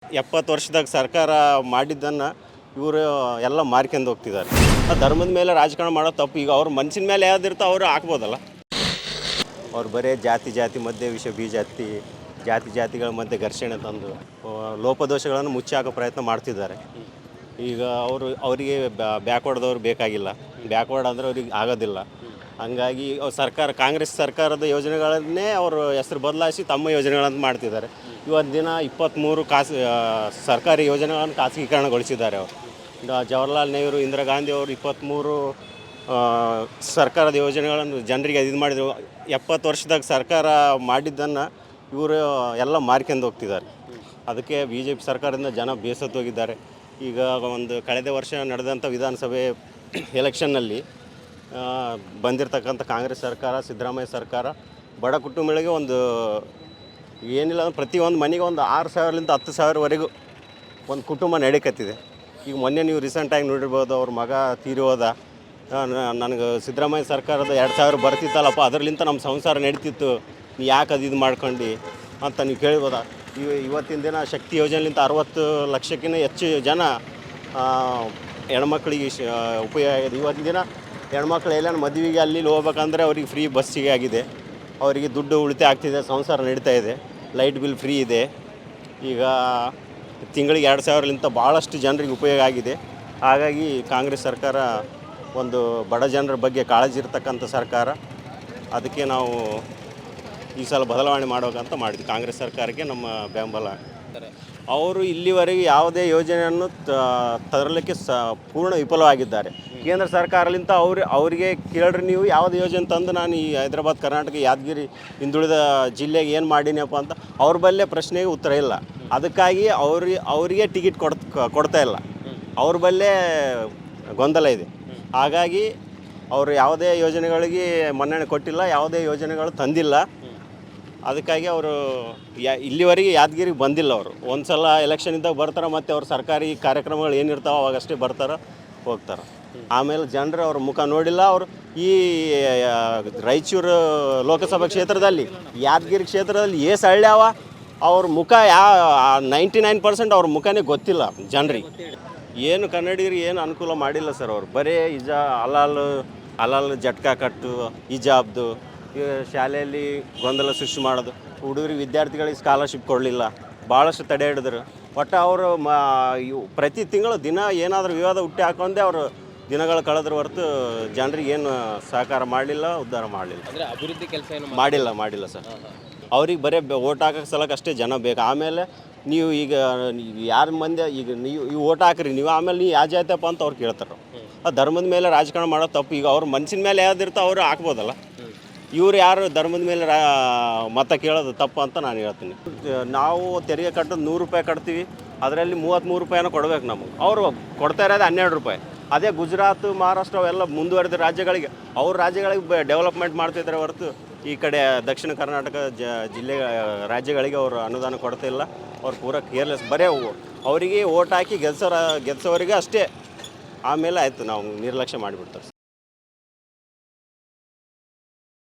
70 ವರ್ಷದಾಗ ಸರ್ಕಾರ ಮಾಡಿದ್ದನ್ನು ಇವರು ಎಲ್ಲ ಮಾರ್ಕೊಂಡು ಹೋಗ್ತಿದ್ದಾರೆ. ಧರ್ಮದ ಮೇಲೆ ರಾಜಕಾರಣ ಮಾಡೋ ತಪ್ಪು. ಈಗ ಅವ್ರ ಮನಸ್ಸಿನ ಮೇಲೆ ಯಾವ್ದಿರ್ತೋ ಅವರು ಹಾಕ್ಬೋದಲ್ಲ. ಅವ್ರು ಬರೀ ಜಾತಿ ಮಧ್ಯೆ ಜಾತಿಗಳ ಮಧ್ಯೆ ಘರ್ಷಣೆ ತಂದು ಲೋಪದೋಷಗಳನ್ನು ಮುಚ್ಚಿ ಹಾಕೋ ಪ್ರಯತ್ನ ಮಾಡ್ತಿದ್ದಾರೆ. ಈಗ ಅವರಿಗೆ ಬ್ಯಾಕ್ವರ್ಡ್ದವ್ರು ಬೇಕಾಗಿಲ್ಲ. ಬ್ಯಾಕ್ವರ್ಡ್ ಅಂದರೆ ಅವ್ರಿಗೆ ಆಗೋದಿಲ್ಲ. ಹಂಗಾಗಿ ಕಾಂಗ್ರೆಸ್ ಸರ್ಕಾರದ ಯೋಜನೆಗಳನ್ನೇ ಅವರು ಹೆಸರು ಬದಲಾಯಿಸಿ ತಮ್ಮ ಯೋಜನೆಗಳನ್ನು ಮಾಡ್ತಿದ್ದಾರೆ. ಇವತ್ತು ದಿನ 23 ಸರ್ಕಾರಿ ಯೋಜನೆಗಳನ್ನು ಖಾಸಗೀಕರಣಗೊಳಿಸಿದ್ದಾರೆ. ಅವರು ಜವಾಹರ್ಲಾಲ್ ನೆಹರು, ಇಂದಿರಾ ಗಾಂಧಿ ಅವರು 23 ಸರ್ಕಾರದ ಯೋಜನೆಗಳನ್ನು ಜನರಿಗೆ ಇದು ಮಾಡಿದರು. 70 ವರ್ಷದಾಗ ಸರ್ಕಾರ ಮಾಡಿದ್ದನ್ನು ಇವರು ಎಲ್ಲ ಮಾರ್ಕೊಂಡು ಹೋಗ್ತಿದ್ದಾರೆ. ಅದಕ್ಕೆ BJP ಸರ್ಕಾರದಿಂದ ಜನ ಬೇಸತ್ತೋಗಿದ್ದಾರೆ. ಈಗ ಕಳೆದ ವರ್ಷ ನಡೆದಂಥ ವಿಧಾನಸಭೆ ಎಲೆಕ್ಷನ್ನಲ್ಲಿ ಬಂದಿರತಕ್ಕಂಥ ಕಾಂಗ್ರೆಸ್ ಸರ್ಕಾರ, ಸಿದ್ದರಾಮಯ್ಯ ಸರ್ಕಾರ ಬಡ ಕುಟುಂಬಗಳಿಗೆ ಏನಿಲ್ಲ ಅಂದ್ರೆ ಪ್ರತಿಯೊಂದು ಮನೆಗೆ 6,000ರಿಂದ 10,000ವರೆಗೂ ಒಂದು ಕುಟುಂಬ ನಡೀಕತ್ತಿದೆ. ಈಗ ಮೊನ್ನೆ ನೀವು ರೀಸೆಂಟಾಗಿ ನೋಡಿರ್ಬೋದು, ಅವ್ರ ಮಗ ತೀರಿ ಹೋದ. ನನಗೆ ಸಿದ್ದರಾಮಯ್ಯ ಸರ್ಕಾರದ 2,000 ಬರ್ತಿತ್ತಲ್ಲಪ್ಪ, ಅದರಲ್ಲಿಂದ ನಮ್ಮ ಸಂಸಾರ ನಡೀತಿತ್ತು, ನೀ ಯಾಕೆ ಇದು ಮಾಡ್ಕೊಂಡು ಅಂತ ನೀವು ಕೇಳ್ಬೋದ. ಇವತ್ತಿನ ದಿನ ಶಕ್ತಿ ಯೋಜನೆಲಿಂದ 60 ಲಕ್ಷಕ್ಕಿಂತ ಹೆಚ್ಚು ಜನ ಹೆಣ್ಮಕ್ಳಿಗೆ ಉಪಯೋಗ ಆಗಿದೆ. ಇವತ್ತಿನ ದಿನ ಹೆಣ್ಮಕ್ಳು ಎಲ್ಲ ಮದುವೆಗೆ ಅಲ್ಲಿ ಹೋಗ್ಬೇಕಂದ್ರೆ ಅವ್ರಿಗೆ ಫ್ರೀ ಬಸ್ಸಿಗೆ ಆಗಿದೆ. ಅವರಿಗೆ ದುಡ್ಡು ಉಳಿತಾಯ ಆಗ್ತಿದೆ, ಸಂಸಾರ ನಡೀತಾ ಇದೆ, ಲೈಟ್ ಬಿಲ್ ಫ್ರೀ ಇದೆ. ಈಗ ತಿಂಗಳಿಗೆ 2,000ಲಿಂದ ಭಾಳಷ್ಟು ಜನರಿಗೆ ಉಪಯೋಗ ಆಗಿದೆ. ಹಾಗಾಗಿ ಕಾಂಗ್ರೆಸ್ ಸರ್ಕಾರ ಬಡ ಜನರ ಬಗ್ಗೆ ಕಾಳಜಿ ಇರ್ತಕ್ಕಂಥ ಸರ್ಕಾರ. ಅದಕ್ಕೆ ನಾವು ಈ ಸಲ ಬದಲಾವಣೆ ಮಾಡೋಕ್ಕಂತ ಮಾಡಿದ್ವಿ. ಕಾಂಗ್ರೆಸ್ ಸರ್ಕಾರಕ್ಕೆ ನಮ್ಮ ಬೆಂಬಲ. ಅವರು ಇಲ್ಲಿವರೆಗೆ ಯಾವುದೇ ಯೋಜನೆಯನ್ನು ತರಲಿಕ್ಕೆ ಪೂರ್ಣ ವಿಫಲವಾಗಿದ್ದಾರೆ. ಕೇಂದ್ರ ಸರ್ಕಾರದಿಂದ ಅವರಿಗೆ ಕೇಳ್ರಿ, ನೀವು ಯಾವುದೇ ಯೋಜನೆ ತಂದು ನಾನು ಈ ಹೈದರಾಬಾದ್, ಕರ್ನಾಟಕ, ಯಾದಗಿರಿ ಹಿಂದುಳಿದ ಜಿಲ್ಲೆಗೆ ಏನು ಮಾಡೀನಪ್ಪ ಅಂತ ಅವ್ರ ಬಲ್ಲೇ ಪ್ರಶ್ನೆಗೆ ಉತ್ತರ ಇಲ್ಲ. ಅದಕ್ಕಾಗಿ ಅವರಿಗೆ ಟಿಕೆಟ್ ಕೊಡ್ತಾ ಇಲ್ಲ. ಅವ್ರ ಬಲ್ಲೇ ಗೊಂದಲ ಇದೆ. ಹಾಗಾಗಿ ಅವರು ಯಾವುದೇ ಯೋಜನೆಗಳಿಗೆ ಮನ್ನಣೆ ಕೊಟ್ಟಿಲ್ಲ, ಯಾವುದೇ ಯೋಜನೆಗಳು ತಂದಿಲ್ಲ. ಅದಕ್ಕಾಗಿ ಅವರು ಇಲ್ಲಿವರೆಗೆ ಯಾದಗಿರಿಗೆ ಬಂದಿಲ್ಲ. ಅವರು ಒಂದು ಸಲ ಎಲೆಕ್ಷನ್ ಇದ್ದಾಗ ಬರ್ತಾರೆ, ಮತ್ತು ಅವ್ರ ಸರ್ಕಾರಿ ಕಾರ್ಯಕ್ರಮಗಳು ಏನಿರ್ತಾವೆ ಅವಾಗಷ್ಟೇ ಬರ್ತಾರೆ, ಹೋಗ್ತಾರೆ. ಆಮೇಲೆ ಜನರು ಅವ್ರ ಮುಖ ನೋಡಿಲ್ಲ. ಅವರು ಈ ರಾಯಚೂರು ಲೋಕಸಭಾ ಕ್ಷೇತ್ರದಲ್ಲಿ, ಯಾದಗಿರಿ ಕ್ಷೇತ್ರದಲ್ಲಿ ಹಳ್ಳ್ಯಾವ ಅವ್ರ ಮುಖ 99% ಅವ್ರ ಮುಖನೇ ಗೊತ್ತಿಲ್ಲ ಜನರಿಗೆ. ಏನು ಕನ್ನಡಿಗರಿಗೆ ಏನು ಅನುಕೂಲ ಮಾಡಿಲ್ಲ ಸರ್. ಅವರು ಬರೀ ಹಲಾಲ್ ಜಟ್ಕಾ ಕಟ್ಟು, ಹಿಜಾಬ್ದು, ಶಾಲೆಯಲ್ಲಿ ಗೊಂದಲ ಸೃಷ್ಟಿ ಮಾಡೋದು, ಹುಡುಗರಿಗೆ ವಿದ್ಯಾರ್ಥಿಗಳಿಗೆ ಸ್ಕಾಲರ್ಶಿಪ್ ಕೊಡಲಿಲ್ಲ, ಭಾಳಷ್ಟು ತಡೆ ಹಿಡಿದ್ರು. ಒಟ್ಟು ಅವರು ಪ್ರತಿ ತಿಂಗಳು ದಿನ ಏನಾದರೂ ವಿವಾದ ಹುಟ್ಟಿ ಹಾಕೊಂಡೇ ಅವರು ದಿನಗಳು ಕಳೆದ್ರ ಹೊರತು ಜನರಿಗೆ ಏನು ಸಹಕಾರ ಮಾಡಲಿಲ್ಲ, ಉದ್ಧಾರ ಮಾಡಲಿಲ್ಲ. ಅಂದರೆ ಅಭಿವೃದ್ಧಿ ಕೆಲಸ ಏನು ಮಾಡಿಲ್ಲ ಸರ್. ಅವ್ರಿಗೆ ಬರೀ ಓಟ್ ಹಾಕೋಕ್ಕೆ ಸಲಕ್ಕೆ ಅಷ್ಟೇ ಜನ ಬೇಕು. ಆಮೇಲೆ ನೀವು ಈಗ ಯಾರ ಮಂದಿ ಈಗ ನೀವು ಓಟ್ ಹಾಕ್ರಿ, ನೀವು ಆಮೇಲೆ ನೀವು ಯಾವ ಜಾತಿಯಪ್ಪ ಅಂತ ಅವ್ರು ಕೇಳ್ತಾರೆ. ಧರ್ಮದ ಮೇಲೆ ರಾಜಕಾರಣ ಮಾಡೋ ತಪ್ಪು. ಈಗ ಅವ್ರ ಮನಸ್ಸಿನ ಮೇಲೆ ಯಾವ್ದಿರ್ತೋ ಅವರು ಹಾಕ್ಬೋದಲ್ಲ. ಇವ್ರು ಯಾರು ಧರ್ಮದ ಮೇಲೆ ಮತ ಕೇಳೋದು ತಪ್ಪು ಅಂತ ನಾನು ಹೇಳ್ತೀನಿ. ನಾವು ತೆರಿಗೆ ಕಟ್ಟೋದು 100 ರೂಪಾಯಿ ಕಟ್ತೀವಿ, ಅದರಲ್ಲಿ 33 ರೂಪಾಯಿನ ಕೊಡಬೇಕು ನಮಗೆ. ಅವರು ಕೊಡ್ತಾ ಇರೋದು 12 ರೂಪಾಯಿ. ಅದೇ ಗುಜರಾತ್, ಮಹಾರಾಷ್ಟ್ರ ಅವೆಲ್ಲ ಮುಂದುವರೆದ ರಾಜ್ಯಗಳಿಗೆ ಡೆವಲಪ್ಮೆಂಟ್ ಮಾಡ್ತಿದ್ದಾರೆ ಹೊರತು ಈ ಕಡೆ ದಕ್ಷಿಣ ಕರ್ನಾಟಕ ರಾಜ್ಯಗಳಿಗೆ ಅವರು ಅನುದಾನ ಕೊಡ್ತಾ ಇಲ್ಲ. ಅವ್ರು ಪೂರ ಕೇರ್ಲೆಸ್. ಬರೀ ಅವರಿಗೆ ಓಟ್ ಹಾಕಿ ಗೆಲ್ಸೋವರಿಗೆ ಅಷ್ಟೇ. ಆಮೇಲೆ ಆಯಿತು, ನಾವು ನಿರ್ಲಕ್ಷ್ಯ ಮಾಡಿಬಿಡ್ತಾರೆ.